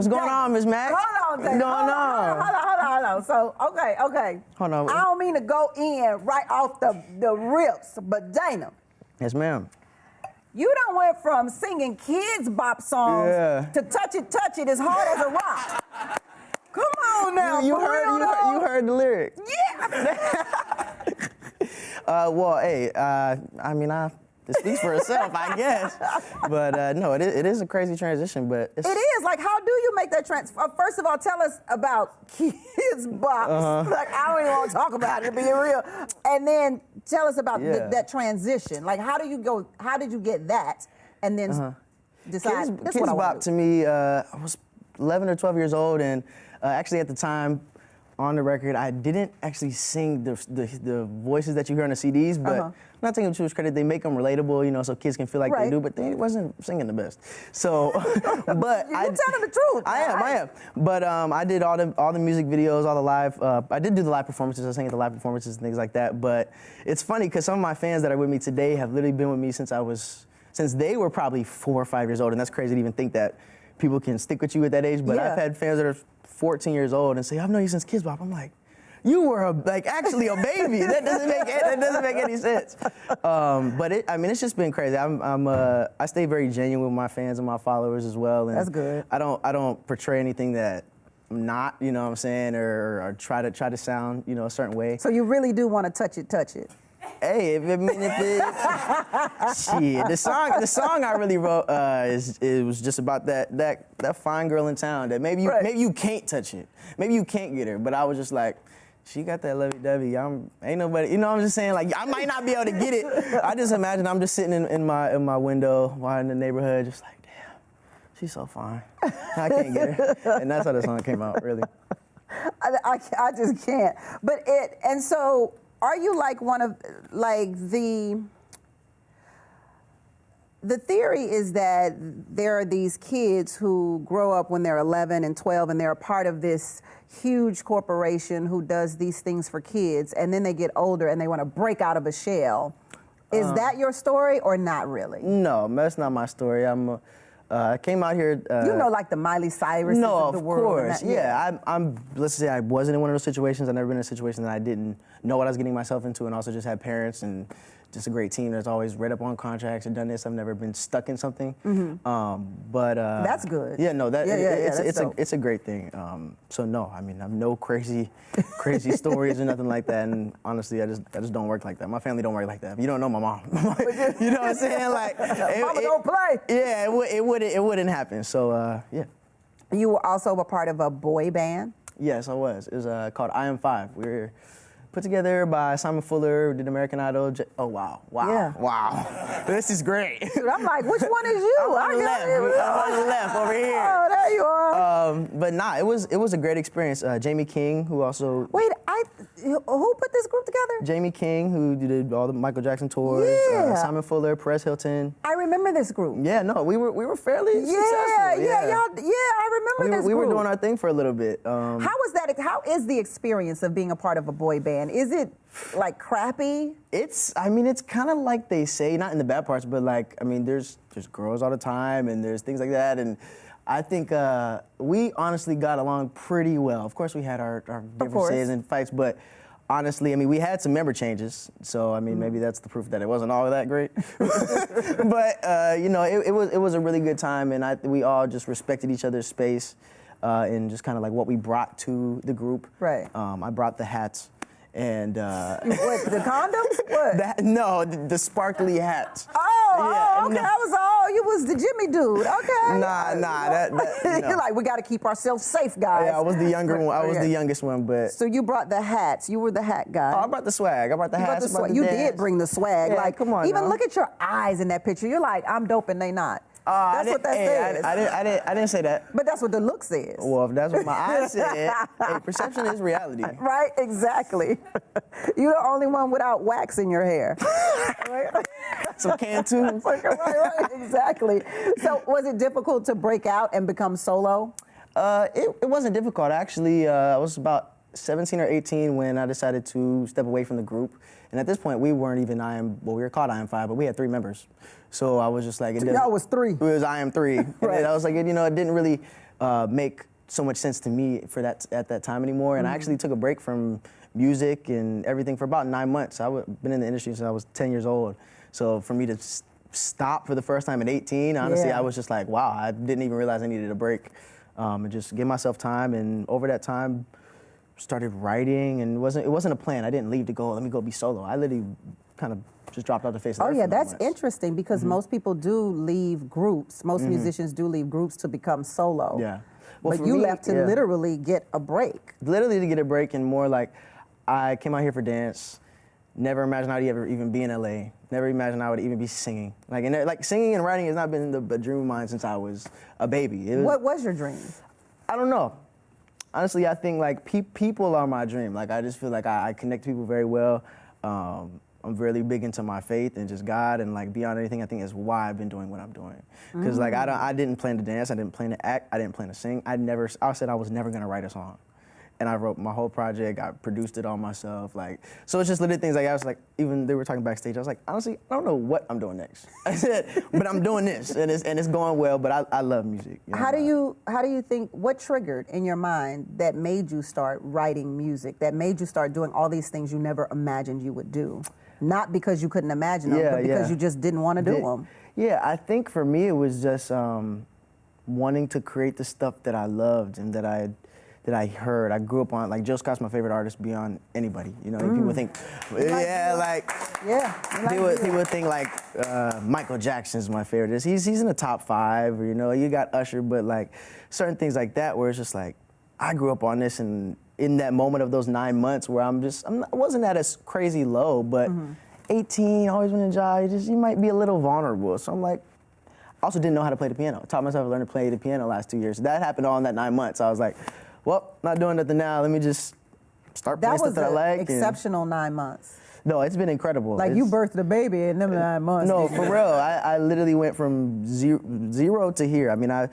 What's going on, Miss Mac? Hold on, What's going on? Hold on. So, okay. Hold on. I don't mean to go in right off the rips, but Dana. Yes, ma'am. You done went from singing Kidz Bop songs to Touch It as hard as a rock. Come on now, you heard the lyrics. Yeah. Well, hey, I mean, it speaks for itself, I guess. But no, it is a crazy transition, but it is. Like, how do you make that first of all, tell us about Kidz Bop. Like, I don't even want to talk about it, being real. And then tell us about that transition. Like, how did you get that? And then decide, Kidz Bop to me, I was 11 or 12 years old, and actually at the time, on the record, I didn't actually sing the voices that you hear on the CDs, but I'm not taking them too much credit. They make them relatable, you know, so kids can feel like they do, but they wasn't singing the best. So, but you're telling the truth. I am. But I did all the music videos, all the live. I did do the live performances. I sang at the live performances and things like that. But it's funny because some of my fans that are with me today have literally been with me since they were probably 4 or 5 years old, and that's crazy to even think that people can stick with you at that age. But I've had fans that are 14 years old and say, I've known you since Kidz Bop. I'm like, you were actually a baby. That doesn't make any sense. But it's just been crazy. I stay very genuine with my fans and my followers as well. And that's good. I don't portray anything that I'm not, you know what I'm saying, or try to sound, you know, a certain way. So you really do want to touch it. Hey, shit. The song I really wrote it was just about that fine girl in town that maybe you can't touch it, maybe you can't get her, but I was just like, she got that lovey-dovey. Ain't nobody, you know what I'm just saying? Like, I might not be able to get it. I just imagine I'm just sitting in my window while in the neighborhood, just like, damn, she's so fine. I can't get her, and that's how the song came out, really. I just can't. But and so. Are you like one of, like, the theory is that there are these kids who grow up when they're 11 and 12 and they're a part of this huge corporation who does these things for kids, and then they get older and they want to break out of a shell. Is that your story or not really? No, that's not my story. I came out here. You know, like the Miley Cyrus of the world. No, of course. Let's say I wasn't in one of those situations. I've never been in a situation that I didn't know what I was getting myself into, and also just had parents and just a great team that's always read up on contracts and done this. I've never been stuck in something. But that's good. Yeah, no, it's a great thing. So no, I mean, I've no crazy stories or nothing like that. And honestly, I just don't work like that. My family don't work like that. You don't know my mom. You know what I'm saying? Like, Mama don't play. Yeah, it wouldn't happen. So yeah. You were also a part of a boy band? Yes, I was. It was called I Am 5. We were put together by Simon Fuller, did American Idol. Oh, wow. Wow. This is great. Dude, I'm like, which one is you? I'm on the left over here. Oh, there you are. But nah, it was a great experience. Jamie King, who also... Wait, who put this group together? Jamie King, who did all the Michael Jackson tours. Yeah. Simon Fuller, Perez Hilton. I remember this group. Yeah, no, we were fairly successful. I remember this group. We were doing our thing for a little bit. How is the experience of being a part of a boy band? Is it like crappy? It's kind of like they say, not in the bad parts, but like, I mean, there's girls all the time and there's things like that. And I think we honestly got along pretty well. Of course, we had our differences and fights, but honestly, I mean, we had some member changes. So, I mean, maybe that's the proof that it wasn't all that great. But, you know, it was a really good time, and we all just respected each other's space and just kind of like what we brought to the group. Right. I brought the hats. And what, the condoms? What? No, the sparkly hats. Okay. You was the Jimmy dude. Okay. Nah. You're like, we got to keep ourselves safe, guys. Yeah, I was the younger one. I was the youngest one, but. So you brought the hats. You were the hat guy. Oh, I brought the swag. I brought the hats. You did bring the swag. Yeah, like, come on. Even look at your eyes in that picture. You're like, I'm dope and they not. That's what that says. I didn't say that. But that's what the look says. Well, if that's what my eyes said, hey, perception is reality. Right, exactly. You're the only one without wax in your hair. Some Cantu. Right, exactly. So was it difficult to break out and become solo? It wasn't difficult. Actually, I was about 17 or 18 when I decided to step away from the group. And at this point, we weren't even we were called I Am 5, but we had 3 members. So I was just like... Y'all was 3. It was I Am 3. Right. And I was like, you know, it didn't really make so much sense to me for that at that time anymore. And I actually took a break from music and everything for about 9 months. I've been in the industry since I was 10 years old. So for me to stop for the first time at 18, honestly, I was just like, wow, I didn't even realize I needed a break. And just give myself time. And over that time, started writing, and it wasn't a plan. I didn't leave to go, let me go be solo. I literally kind of just dropped off the face of the earth. Oh yeah, that's interesting because most people do leave groups. Most musicians do leave groups to become solo. Yeah. Well, but you left to literally get a break. Literally to get a break, and more like, I came out here for dance. Never imagined I'd ever even be in LA. Never imagined I would even be singing. Like singing and writing has not been a dream of mine since I was a baby. What was your dream? I don't know. Honestly, I think like people are my dream. Like I just feel like I connect to people very well. I'm really big into my faith and just God, and like beyond anything, I think that's why I've been doing what I'm doing. Because like I didn't plan to dance, I didn't plan to act, I didn't plan to sing. I said I was never gonna write a song. And I wrote my whole project, I produced it all myself. Like, so it's just little things like I was like, even they were talking backstage, I was like, honestly, I don't know what I'm doing next. I said, but I'm doing this, and it's going well, but I love music. You know? How do you think, what triggered in your mind that made you start writing music, that made you start doing all these things you never imagined you would do? Not because you couldn't imagine them, but because you just didn't want to do them. Yeah, I think for me it was just wanting to create the stuff that I loved and that I heard. I grew up on, like, Jill Scott's my favorite artist beyond anybody. You know, people think, people think like Michael Jackson's my favorite. He's in the top 5, or, you know, you got Usher, but like certain things like that where it's just like, I grew up on this, and in that moment of those 9 months where I wasn't at a crazy low, but 18, always been a job, you might be a little vulnerable. So I'm like, I also didn't know how to play the piano. Taught myself to learn to play the piano the last 2 years. That happened all in that 9 months. I was like, well, not doing nothing now. Let me just start playing stuff that I like. That was exceptional 9 months. No, it's been incredible. Like, you birthed a baby in them 9 months. No, for real. I literally went from zero to here. I mean, I've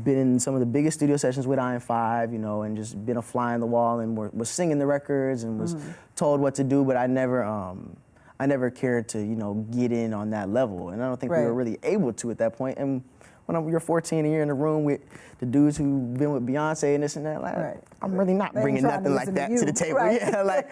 been in some of the biggest studio sessions with Iron 5, you know, and just been a fly on the wall, and was singing the records and was told what to do, but I never cared to, you know, get in on that level. And I don't think we were really able to at that point. And when you're 14 and you're in the room with the dudes who've been with Beyonce and this and that, like, I'm really not bringing nothing like that to the table. Yeah, like,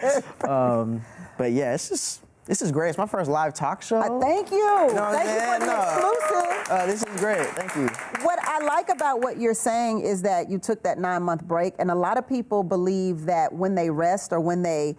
but yeah, this is great. It's my first live talk show. Thank you. You know Thank you for the exclusive. This is great. Thank you. What I like about what you're saying is that you took that 9-month break, and a lot of people believe that when they rest, or when they,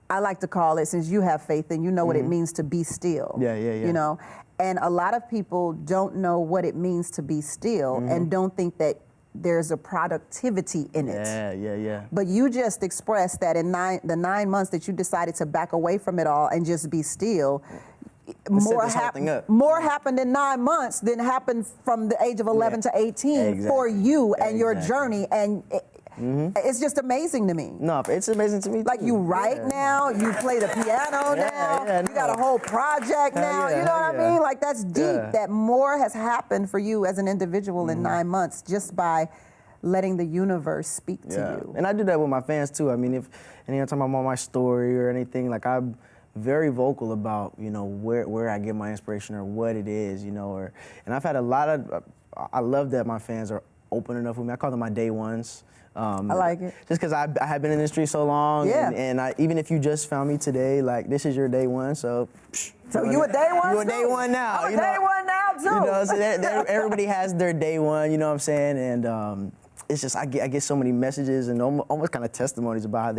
I like to call it, since you have faith and you know what it means to be still. Yeah. You know, and a lot of people don't know what it means to be still and don't think that there's a productivity in it. Yeah. But you just expressed that in the 9 months that you decided to back away from it all and just be still, more happened in 9 months than happened from the age of 11 to 18 for you and your journey. And it's just amazing to me. No, it's amazing to me too. Like, you write now, you play the piano now, you got a whole project now, you know what I mean? Like, that's deep, that more has happened for you as an individual in 9 months just by letting the universe speak to you. And I do that with my fans too. I mean, if anytime I'm on my story or anything, like, I'm very vocal about, you know, where I get my inspiration or what it is, you know, and I've had a lot of, I love that my fans are open enough with me. I call them my day ones. I like it. Just because I have been in the industry so long, and even if you just found me today, like, this is your day one, so. So you a day one? You a day one now. I'm a day one now too. You know, so everybody has their day one. You know what I'm saying? And it's just I get so many messages and almost kind of testimonies about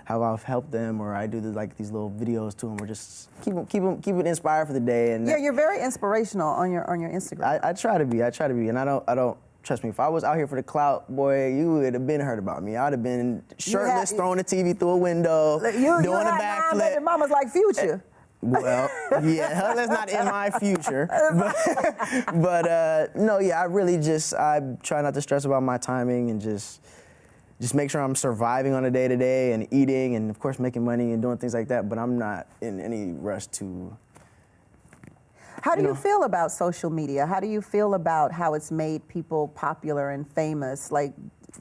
how I've helped them, or I do these little videos to them, or just keep it inspired for the day. And yeah, you're very inspirational on your Instagram. I try to be, and I don't. Trust me, if I was out here for the clout, boy, you would have been heard about me. I'd have been shirtless, throwing the TV through a window, doing a backflip. Your mama's like Future. Well, yeah, that's not in my future. But no, yeah, I try not to stress about my timing and just make sure I'm surviving on a day-to-day and eating and, of course, making money and doing things like that. But I'm not in any rush to. How do you feel about social media? How do you feel about how it's made people popular and famous? Like,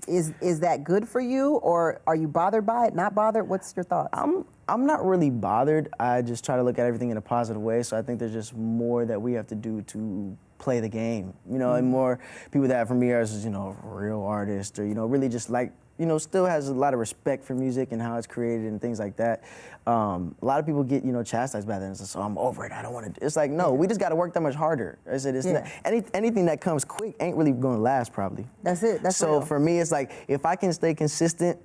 is that good for you, or are you bothered by it? Not bothered? What's your thoughts? I'm not really bothered. I just try to look at everything in a positive way. So I think there's just more that we have to do to play the game, you know, and more people that for me are, you know, real artists or, you know, really just like, you know, still has a lot of respect for music and how it's created and things like that. A lot of people get, you know, chastised by that and say, so I'm over it, I don't want to. It's like, no, we just got to work that much harder. I said, it's not, anything that comes quick ain't really going to last probably. That's it, that's So real. for me, it's like, if I can stay consistent,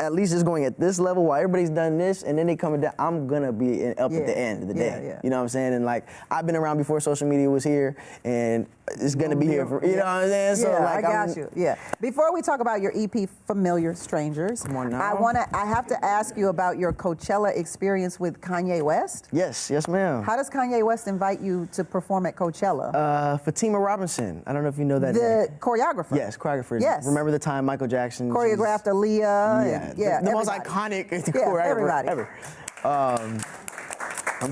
at least it's going at this level while everybody's done this and then they coming down, I'm gonna be up at the end of the day. You know what I'm saying? And like, I've been around before social media was here and it's gonna be here for, you know what I'm saying? So like, I got you, Before we talk about your EP, Familiar Strangers, come on now. I have to ask you about your Coachella experience with Kanye West. Yes, ma'am. How does Kanye West invite you to perform at Coachella? Fatima Robinson, I don't know if you know that The name. choreographer. Yes, choreographer. Yes. Remember the time Michael Jackson choreographed Aaliyah. The most iconic choreographer ever.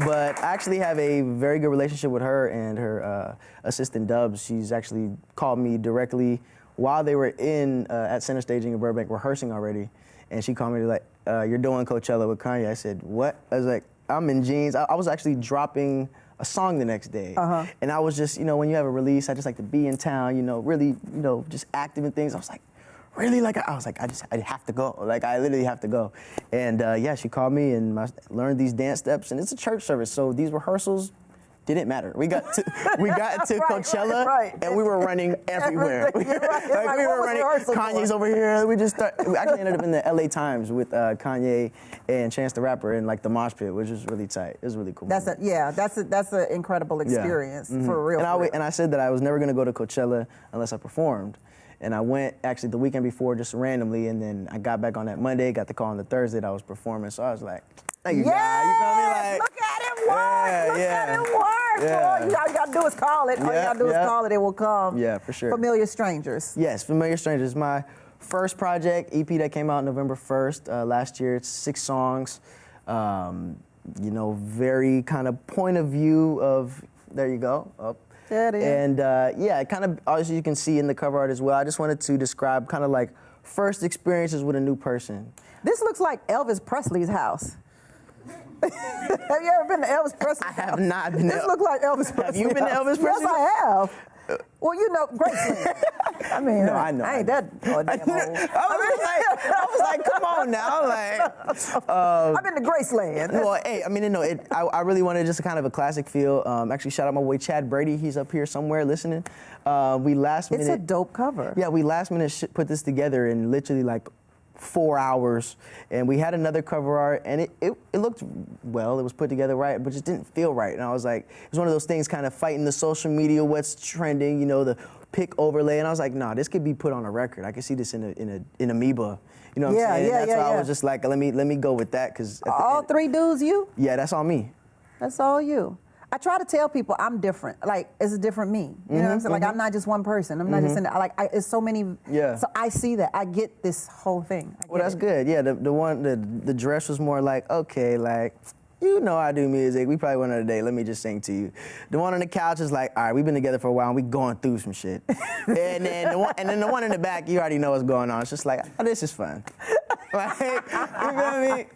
But I actually have a very good relationship with her and her assistant Dubs. She's actually called me directly while they were at Center Staging in Burbank rehearsing already. And she called me like, you're doing Coachella with Kanye. I said, what? I was like, I'm in jeans. I was actually dropping a song the next day. And I was just, you know, when you have a release, I just like to be in town, you know, really, you know, just active in things. I was like, really? Like, I was like, I have to go. Like, I literally have to go. And yeah, she called me and I learned these dance steps. And it's a church service, so these rehearsals didn't matter. We got to Coachella and we were running everywhere. We were running. Kanye's over here. We actually ended up in the LA Times with Kanye and Chance the Rapper in like the mosh pit, which was really tight. It was really cool. That's an incredible experience for real. And I said that I was never gonna go to Coachella unless I performed. And I went actually the weekend before just randomly, and then I got back on that Monday, got the call on the Thursday that I was performing. So I was like, thank you, God. You feel me? Like, look at it work. Look at it work. All you gotta do is call it. All you gotta do is call it. It will come. Yeah, for sure. Familiar Strangers. Yes, Familiar Strangers. My first project, EP that came out November 1st last year. It's 6 songs. You know, very kind of point of view of, there you go, up. There it is. And yeah, kind of, obviously you can see in the cover art as well, I just wanted to describe kind of like first experiences with a new person. This looks like Elvis Presley's house. Have you ever been to Elvis Presley's house? I have not been. This looks like Elvis Presley. Have you been to Elvis Presley? Yes, I have. Well, you know, Graceland. I mean, no, I know. I ain't that goddamn old. I was like, come on now, like. I've been to Graceland. Well, hey, I mean, you know, I really wanted just a kind of a classic feel. Actually, shout out my boy Chad Brady. He's up here somewhere listening. We last minute. It's a dope cover. Yeah, we last minute put this together in literally like 4 hours, and we had another cover art, and it looked well, it was put together right, but just didn't feel right. And I was like, it was one of those things kind of fighting the social media, what's trending, you know, the pick overlay, and I was like, nah, this could be put on a record. I could see this in Amoeba. You know what I'm saying? And that's why I was just like, let me go with that, because all 3 dudes, you? Yeah, that's all me. That's all you. I try to tell people I'm different. Like, it's a different me. You know what I'm saying? Like, I'm not just one person. I'm not just in the, like, it's so many. Yeah. So I see that. I get this whole thing. Well, that's good. Yeah, the dress was more like, okay, like, you know I do music. We probably went on a date. Let me just sing to you. The one on the couch is like, all right, we've been together for a while and we going through some shit. and then the one in the back, you already know what's going on. It's just like, oh, this is fun. Like, you feel me?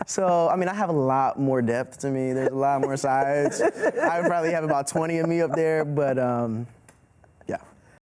So, I mean, I have a lot more depth to me. There's a lot more sides. I probably have about 20 of me up there, but